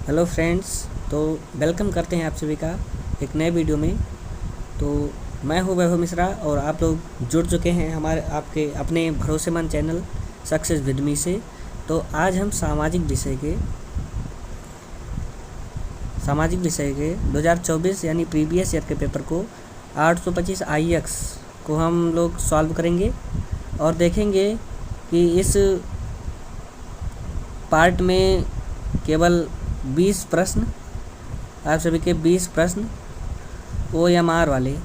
Hello friends. तो welcome करते हैं आप सभी का एक नए वीडियो में। तो मैं हूं वैभव मिश्रा और आप लोग जुड़ चुके हैं हमारे आपके अपने भरोसेमंद चैनल सक्सेस विद मी से। तो आज हम सामाजिक विषय के 2024 यानी प्रीवियस ईयर के पेपर को 825 IX को हम लोग सॉल्व करेंगे और देखेंगे कि इस पार्ट में केवल 20 प्रश्न, आप सभी के 20 प्रश्न OMR वाले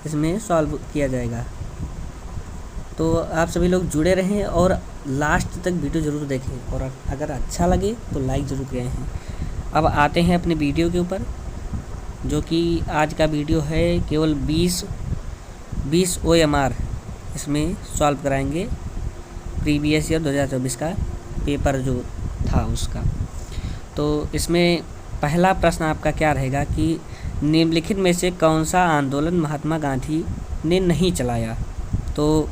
इसमें सॉल्व किया जाएगा। तो आप सभी लोग जुड़े रहें और लास्ट तक वीडियो ज़रूर देखें और अगर अच्छा लगे तो लाइक ज़रूर करें। अब आते हैं अपने वीडियो के ऊपर, जो कि आज का वीडियो है। केवल 20 OMR इसमें सॉल्व कराएंगे, प्रीवियस ईयर 2024 का पेपर जो था उसका। तो इसमें पहला प्रश्न आपका क्या रहेगा कि निम्नलिखित में से कौन सा आंदोलन महात्मा गांधी ने नहीं चलाया। तो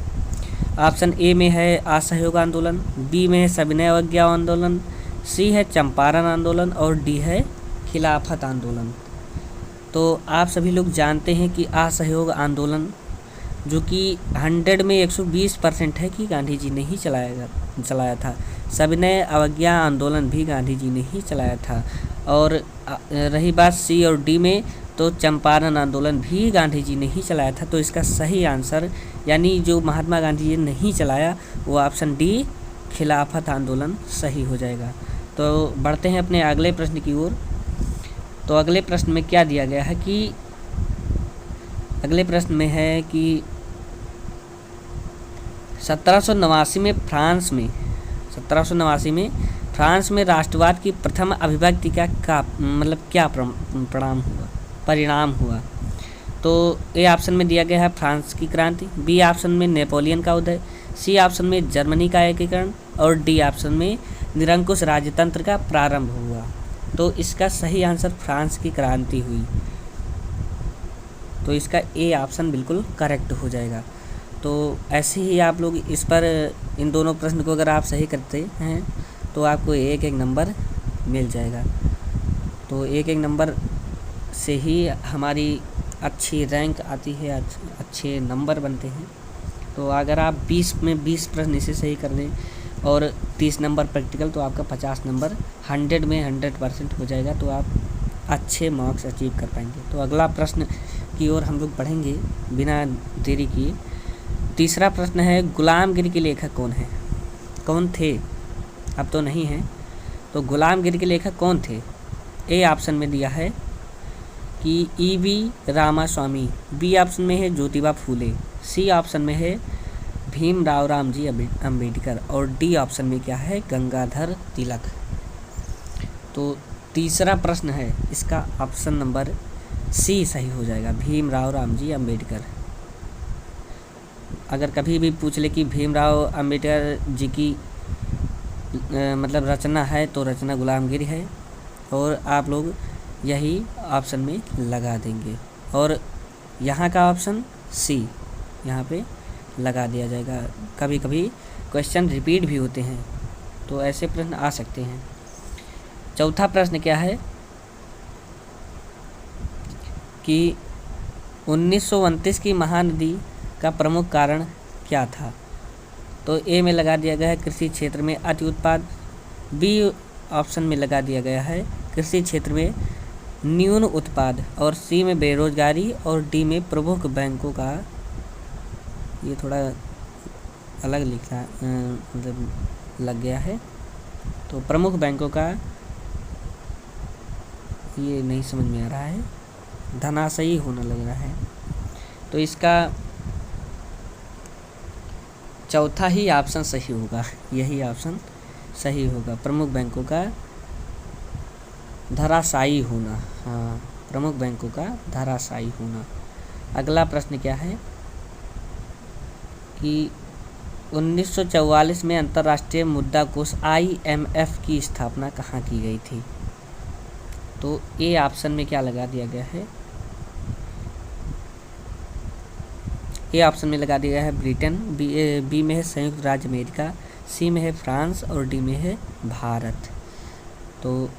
ऑप्शन ए में है असहयोग आंदोलन, बी में है सविनय अवज्ञा आंदोलन, सी है चंपारण आंदोलन और डी है खिलाफत आंदोलन। तो आप सभी लोग जानते हैं कि असहयोग आंदोलन जो कि 100 में 120% है कि गांधी जी ने ही चलाया था। सविनय अवज्ञा आंदोलन भी गांधी जी ने ही चलाया था। और रही बात सी और डी में, तो चंपारण आंदोलन भी गांधी जी ने ही चलाया था। तो इसका सही आंसर यानी जो महात्मा गांधी जी ने नहीं चलाया वो ऑप्शन डी खिलाफत आंदोलन सही हो जाएगा। तो बढ़ते हैं अपने अगले प्रश्न की ओर। तो अगले प्रश्न में क्या दिया गया है कि अगले प्रश्न में है कि 1789 में फ्रांस में राष्ट्रवाद की प्रथम अभिव्यक्ति क्या परिणाम हुआ। तो ए ऑप्शन में दिया गया है फ्रांस की क्रांति, बी ऑप्शन में नेपोलियन का उदय, सी ऑप्शन में जर्मनी का एकीकरण और डी ऑप्शन में निरंकुश राजतंत्र का प्रारंभ हुआ। तो इसका सही आंसर फ्रांस की क्रांति हुई। तो इसका ए ऑप्शन बिल्कुल करेक्ट हो जाएगा। तो ऐसे ही आप लोग इस पर इन दोनों प्रश्न को अगर आप सही करते हैं तो आपको एक नंबर मिल जाएगा। तो एक नंबर से ही हमारी अच्छी रैंक आती है, अच्छे नंबर बनते हैं। तो अगर आप 20 में 20 प्रश्न इसे सही कर दें और 30 नंबर प्रैक्टिकल, तो आपका 50 नंबर 100 में 100% हो जाएगा। तो आप अच्छे मार्क्स अचीव कर पाएंगे। तो अगला प्रश्न की ओर हम लोग बढ़ेंगे बिना देरी किए। तीसरा प्रश्न है, गुलामगिरी के लेखक कौन थे? अब तो नहीं है। तो गुलामगिरी के लेखक कौन थे? ए ऑप्शन में दिया है कि EV रामास्वामी, बी ऑप्शन में है ज्योतिबा फूले, सी ऑप्शन में है भीमराव रामजी अम्बेडकर और डी ऑप्शन में क्या है गंगाधर तिलक। तो तीसरा प्रश्न है, इसका ऑप्शन नंबर सी सही हो जाएगा, भीमराव रामजी अम्बेडकर। अगर कभी भी पूछ ले कि भीमराव अम्बेडकर जी की रचना है तो रचना गुलामगिरी है और आप लोग यही ऑप्शन में लगा देंगे और यहाँ का ऑप्शन सी यहाँ पे लगा दिया जाएगा। कभी कभी क्वेश्चन रिपीट भी होते हैं तो ऐसे प्रश्न आ सकते हैं। चौथा प्रश्न क्या है कि 1929 की महानदी का प्रमुख कारण क्या था। तो ए में लगा दिया गया है कृषि क्षेत्र में अति उत्पाद, बी ऑप्शन में लगा दिया गया है कृषि क्षेत्र में न्यून उत्पाद और सी में बेरोजगारी और डी में प्रमुख बैंकों का, ये थोड़ा अलग लिखा लग गया है। तो प्रमुख बैंकों का ये नहीं समझ में आ रहा है, धनाशयी होना लग रहा है। तो इसका चौथा ही ऑप्शन सही होगा, यही ऑप्शन सही होगा, प्रमुख बैंकों का धराशायी होना। हाँ, प्रमुख बैंकों का धराशायी होना। अगला प्रश्न क्या है कि 1944 में अंतर्राष्ट्रीय मुद्रा कोष IMF की स्थापना कहाँ की गई थी। तो ए ऑप्शन में क्या लगा दिया गया है, ए ऑप्शन में लगा दिया गया है ब्रिटेन, बी में है संयुक्त राज्य अमेरिका, सी में है फ्रांस और डी में है भारत। तो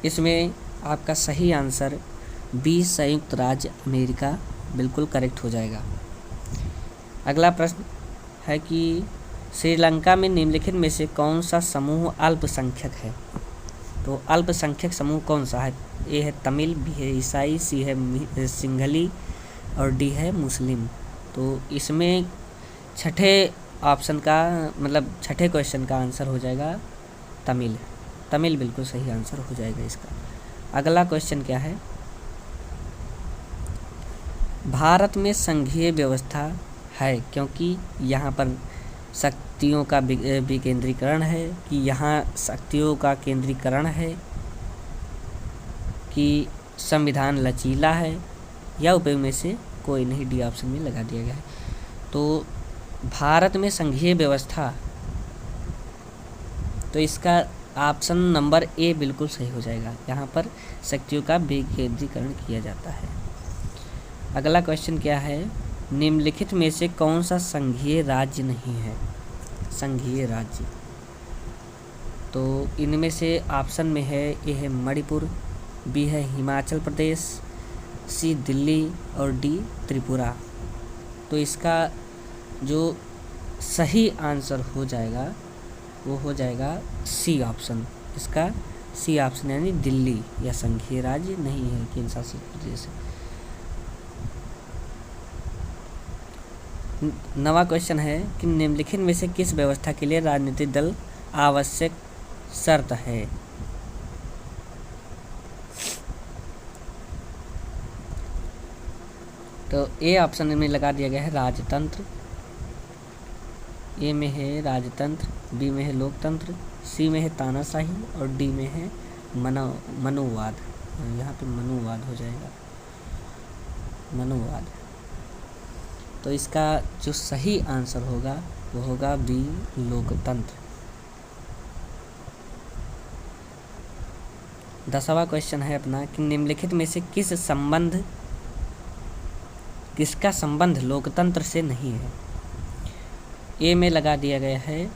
इसमें आपका सही आंसर बी संयुक्त राज्य अमेरिका बिल्कुल करेक्ट हो जाएगा। अगला प्रश्न है कि श्रीलंका में निम्नलिखित में से कौन सा समूह अल्पसंख्यक है? तो अल्पसंख्यक समूह कौन सा है? ए है तमिल, बी है ईसाई, सी है सिंघली और डी है मुस्लिम। तो इसमें छठे ऑप्शन का मतलब छठे क्वेश्चन का आंसर हो जाएगा तमिल। तमिल बिल्कुल सही आंसर हो जाएगा इसका। अगला क्वेश्चन क्या है? भारत में संघीय व्यवस्था है क्योंकि यहाँ पर शक्तियों का विकेंद्रीकरण है, कि यहाँ शक्तियों का केंद्रीकरण है, कि संविधान लचीला है, या उपयोग में से कोई नहीं, डी ऑप्शन में लगा दिया गया है। तो भारत में संघीय व्यवस्था, तो इसका ऑप्शन नंबर ए बिल्कुल सही हो जाएगा। यहाँ पर शक्तियों का विकेंद्रीकरण किया जाता है। अगला क्वेश्चन क्या है? निम्नलिखित में से कौन सा संघीय राज्य नहीं है? संघीय राज्य, तो इनमें से ऑप्शन में है ए है मणिपुर, बी है हिमाचल प्रदेश, सी दिल्ली और डी त्रिपुरा। तो इसका जो सही आंसर हो जाएगा वो हो जाएगा सी ऑप्शन। इसका सी ऑप्शन यानी दिल्ली या संघीय राज्य नहीं है, केंद्र शासित प्रदेश। नवा क्वेश्चन है कि निम्नलिखित में से किस व्यवस्था के लिए राजनीतिक दल आवश्यक शर्त है? तो ए ऑप्शन में लगा दिया गया है राजतंत्र, ए में है राजतंत्र, बी में है लोकतंत्र, सी में है तानाशाही और डी में है मनुवाद। यहाँ पे मनुवाद हो जाएगा, मनुवाद। तो इसका जो सही आंसर होगा वो होगा बी लोकतंत्र। 10वां क्वेश्चन है अपना कि निम्नलिखित में से किसका संबंध लोकतंत्र से नहीं है? ए में लगा दिया गया है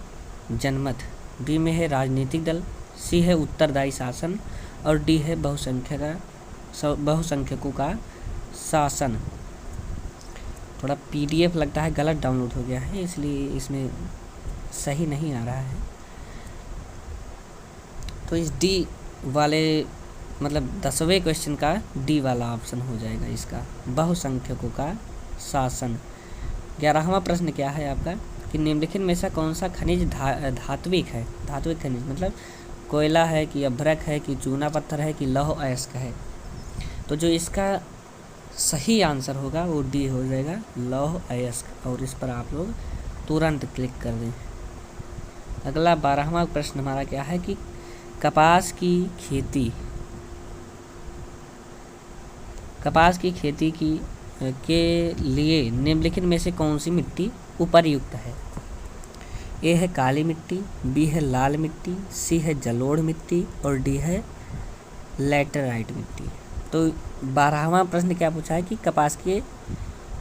जनमत, बी में है राजनीतिक दल, सी है उत्तरदायी शासन और डी है बहुसंख्यकों का शासन। थोड़ा पीडीएफ लगता है गलत डाउनलोड हो गया है, इसलिए इसमें सही नहीं आ रहा है। तो इस डी वाले मतलब 10वें क्वेश्चन का डी वाला ऑप्शन हो जाएगा इसका, बहुसंख्यकों का शासन। 11वां प्रश्न क्या है आपका कि निम्नलिखित में से कौन सा खनिज धात्विक है? धात्विक खनिज मतलब कोयला है कि अभ्रक है कि चूना पत्थर है कि लौह अयस्क है? तो जो इसका सही आंसर होगा वो डी हो जाएगा लौह अयस्क, और इस पर आप लोग तुरंत क्लिक कर दें। अगला 12वां प्रश्न हमारा क्या है कि कपास की खेती के लिए निम्नलिखित में से कौन सी मिट्टी उपयुक्त है? ए है काली मिट्टी, बी है लाल मिट्टी, सी है जलोढ़ मिट्टी और डी है लैटेराइट मिट्टी। तो 12वां प्रश्न क्या पूछा है कि कपास के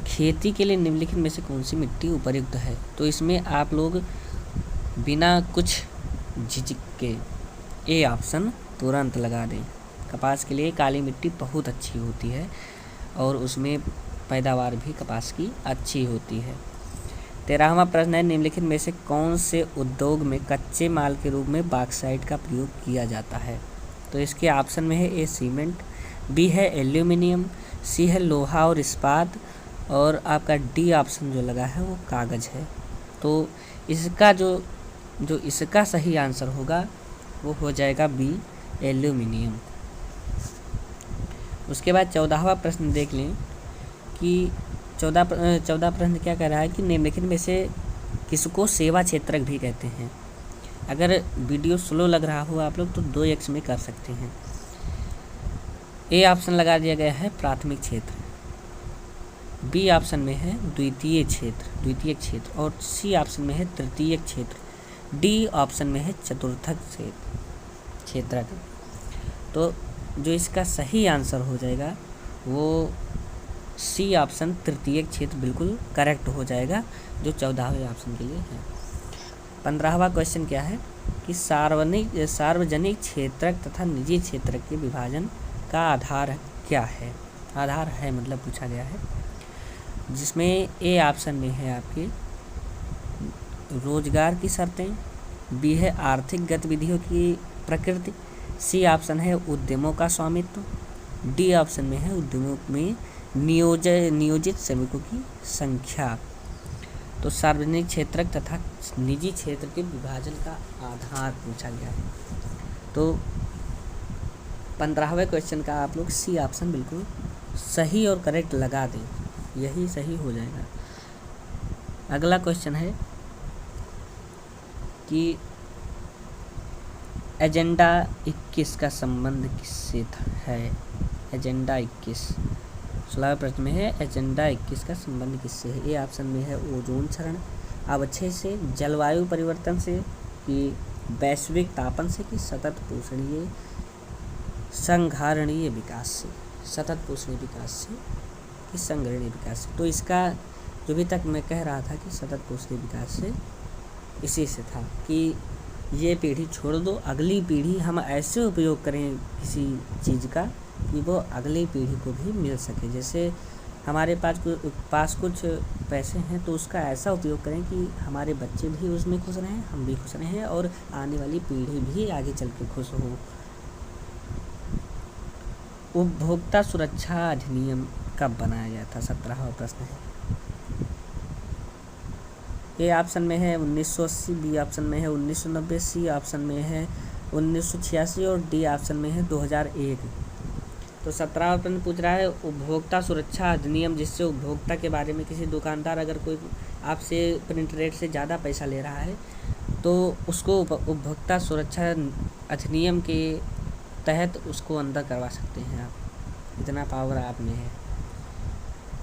खेती के लिए निम्नलिखित में से कौन सी मिट्टी उपयुक्त है? तो इसमें आप लोग बिना कुछ झिझक के ए ऑप्शन तुरंत लगा दें। कपास के लिए काली मिट्टी बहुत अच्छी होती है और उसमें पैदावार भी कपास की अच्छी होती है। 13वां प्रश्न है निम्नलिखित में से कौन से उद्योग में कच्चे माल के रूप में बॉक्साइट का प्रयोग किया जाता है? तो इसके ऑप्शन में है ए सीमेंट, बी है एल्यूमिनियम, सी है लोहा और इस्पात और आपका डी ऑप्शन जो लगा है वो कागज़ है। तो इसका जो इसका सही आंसर होगा वो हो जाएगा बी एल्यूमिनियम। उसके बाद 14वां प्रश्न देख लें कि 14 प्रश्न क्या कह रहा है कि निम्नलिखित में से किसको सेवा क्षेत्रक भी कहते हैं? अगर वीडियो स्लो लग रहा हो आप लोग तो 2x में कर सकते हैं। ए ऑप्शन लगा दिया गया है प्राथमिक क्षेत्र, बी ऑप्शन में है द्वितीयक क्षेत्र और सी ऑप्शन में है तृतीयक क्षेत्र, डी ऑप्शन में है चतुर्थक क्षेत्रक। तो जो इसका सही आंसर हो जाएगा वो सी ऑप्शन तृतीयक क्षेत्र बिल्कुल करेक्ट हो जाएगा, जो 14वें ऑप्शन के लिए है। 15वां क्वेश्चन क्या है कि सार्वजनिक क्षेत्रक तथा निजी क्षेत्र के विभाजन का आधार क्या है। आधार है मतलब पूछा गया है, जिसमें ए ऑप्शन में है आपके रोजगार की शर्तें, बी है आर्थिक गतिविधियों की प्रकृति, सी ऑप्शन है उद्यमों का स्वामित्व, डी ऑप्शन में है उद्यमों में नियोजित श्रमिकों की संख्या। तो सार्वजनिक क्षेत्र तथा निजी क्षेत्र के विभाजन का आधार पूछा गया है। तो 15वें क्वेश्चन का आप लोग सी ऑप्शन बिल्कुल सही और करेक्ट लगा दें, यही सही हो जाएगा। अगला क्वेश्चन है कि एजेंडा 21 का संबंध किससे है। एजेंडा 21 16वें प्रश्न में है, एजेंडा 21 का संबंध किससे है। ए ऑप्शन में है ओजोन क्षरण, अवक्षय से, जलवायु परिवर्तन से, कि वैश्विक तापन से, कि सतत पोषणीय संघारणीय विकास से। सतत पोषणीय विकास से कि संघारणीय विकास से। तो इसका जो भी तक मैं कह रहा था कि सतत पोषणीय विकास से, इसी से था कि ये पीढ़ी छोड़ दो, अगली पीढ़ी हम ऐसे उपयोग करें किसी चीज़ का कि वो अगली पीढ़ी को भी मिल सके। जैसे हमारे पास कुछ पैसे हैं तो उसका ऐसा उपयोग करें कि हमारे बच्चे भी उसमें खुश रहें, हम भी खुश रहें और आने वाली पीढ़ी भी आगे चल के खुश हो। उपभोक्ता सुरक्षा अधिनियम कब बनाया गया था, 17वां प्रश्न है। ए ऑप्शन में है 1980, बी ऑप्शन में है 1990, सी ऑप्शन में है 1986 और डी ऑप्शन में है 2001। तो 17वां प्रश्न पूछ रहा है उपभोक्ता सुरक्षा अधिनियम, जिससे उपभोक्ता के बारे में किसी दुकानदार अगर कोई आपसे प्रिंट रेट से ज़्यादा पैसा ले रहा है तो उसको उपभोक्ता सुरक्षा अधिनियम के तहत उसको अंदर करवा सकते हैं आप, इतना पावर आप में है।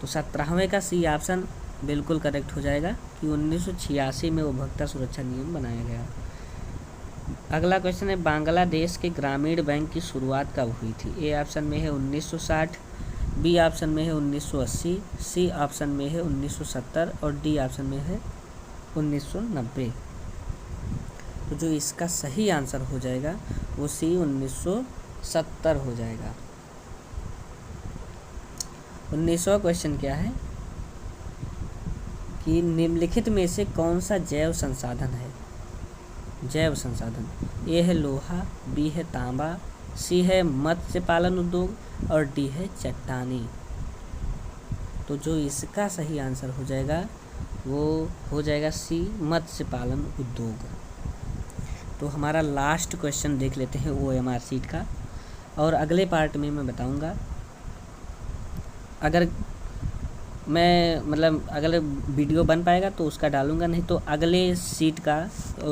तो 17वें का सी ऑप्शन बिल्कुल करेक्ट हो जाएगा कि 1986 में उपभोक्ता सुरक्षा नियम बनाया गया। अगला क्वेश्चन है बांग्लादेश के ग्रामीण बैंक की शुरुआत कब हुई थी। ए ऑप्शन में है 1960, बी ऑप्शन में है 1980, सी ऑप्शन में है 1970 और डी ऑप्शन में है 1990। तो जो इसका सही आंसर हो जाएगा वो सी 1970 हो जाएगा। 19वां क्वेश्चन क्या है कि निम्नलिखित में से कौन सा जैव संसाधन है। जैव संसाधन, ए है लोहा, बी है तांबा, सी है मत्स्य पालन उद्योग और डी है चट्टानी। तो जो इसका सही आंसर हो जाएगा वो हो जाएगा सी मत्स्य पालन उद्योग। तो हमारा लास्ट क्वेश्चन देख लेते हैं OMR सीट का, और अगले पार्ट में मैं बताऊंगा। अगर मैं मतलब अगले वीडियो बन पाएगा तो उसका डालूंगा, नहीं तो अगले सीट का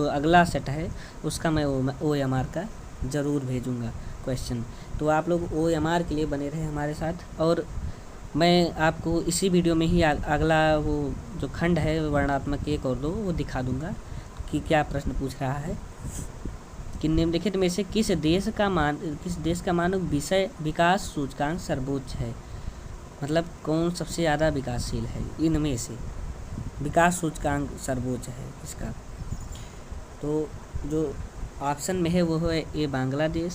अगला सेट है उसका मैं OMR का ज़रूर भेजूंगा क्वेश्चन। तो आप लोग OMR के लिए बने रहे हमारे साथ, और मैं आपको इसी वीडियो में ही अगला वो जो खंड है वर्णात्मक 1 और 2 वो दिखा दूंगा कि क्या प्रश्न पूछ रहा है कि निम्नलिखित में से किस देश का मानव विषय विकास सूचकांक सर्वोच्च है। मतलब कौन सबसे ज़्यादा विकासशील है, इनमें से विकास सूचकांक सर्वोच्च है इसका। तो जो ऑप्शन में है वो है ए बांग्लादेश,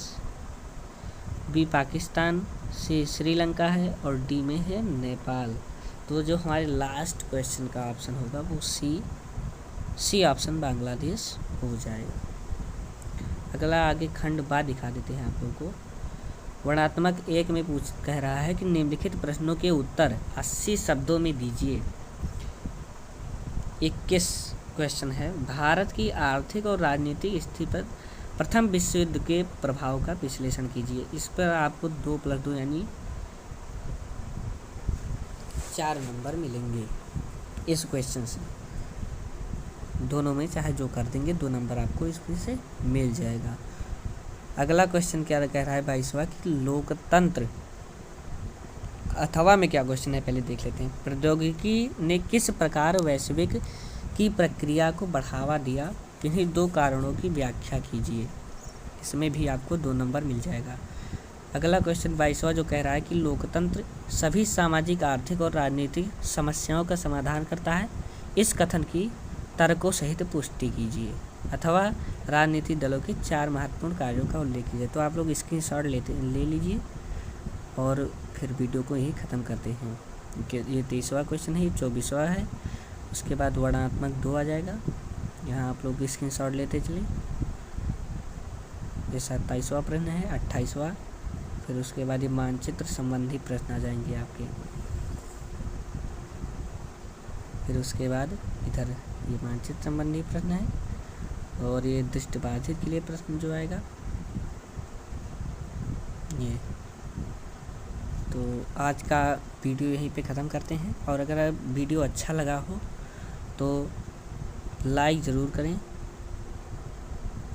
बी पाकिस्तान, सी श्रीलंका है और डी में है नेपाल। तो जो हमारे लास्ट क्वेश्चन का ऑप्शन होगा वो सी ऑप्शन बांग्लादेश हो जाएगा। अगला आगे खंड बा दिखा देते हैं आप लोगों को। वर्णात्मक 1 में कह रहा है कि निम्नलिखित प्रश्नों के उत्तर 80 शब्दों में दीजिए। 21 क्वेश्चन है भारत की आर्थिक और राजनीतिक स्थिति पर प्रथम विश्व युद्ध के प्रभाव का विश्लेषण कीजिए। इस पर आपको 2+2 यानी 4 नंबर मिलेंगे इस क्वेश्चन से। दोनों में चाहे जो कर देंगे 2 नंबर आपको इसमें से मिल जाएगा। अगला क्वेश्चन क्या कह रहा है 22वां कि लोकतंत्र अथवा में क्या क्वेश्चन है पहले देख लेते हैं। प्रौद्योगिकी ने किस प्रकार वैश्विक की प्रक्रिया को बढ़ावा दिया, किन्हीं 2 कारणों की व्याख्या कीजिए। इसमें भी आपको 2 नंबर मिल जाएगा। अगला क्वेश्चन 22वां जो कह रहा है कि लोकतंत्र सभी सामाजिक, आर्थिक और राजनीतिक समस्याओं का समाधान करता है, इस कथन की तर्कों सहित पुष्टि कीजिए। अथवा राजनीतिक दलों के 4 महत्वपूर्ण कार्यों का उल्लेख कीजिए। तो आप लोग स्क्रीनशॉट ले लीजिए और फिर वीडियो को ही ख़त्म करते हैं। ये 23वां क्वेश्चन है, ये 24वां है। उसके बाद वर्णनात्मक 2 आ जाएगा, यहाँ आप लोग स्क्रीनशॉट लेते चलिए। ये 27वां प्रश्न है, 28वां। फिर उसके बाद ये मानचित्र संबंधी प्रश्न आ जाएंगे आपके। फिर उसके बाद इधर ये मानचित्र संबंधी प्रश्न है और ये दृष्टिबाधित के लिए प्रश्न जो आएगा ये। तो आज का वीडियो यहीं पे ख़त्म करते हैं, और अगर वीडियो अच्छा लगा हो तो लाइक ज़रूर करें।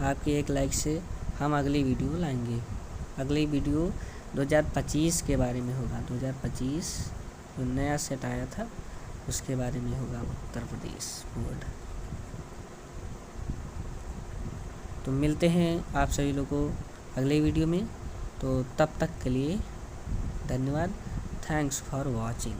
आपके एक लाइक से हम अगली वीडियो लाएंगे। अगली वीडियो 2025 के बारे में होगा। 2025 जो नया सेट आया था उसके बारे में होगा, उत्तर प्रदेश बोर्ड। तो मिलते हैं आप सभी लोगों को अगले वीडियो में। तो तब तक के लिए धन्यवाद। Thanks for watching.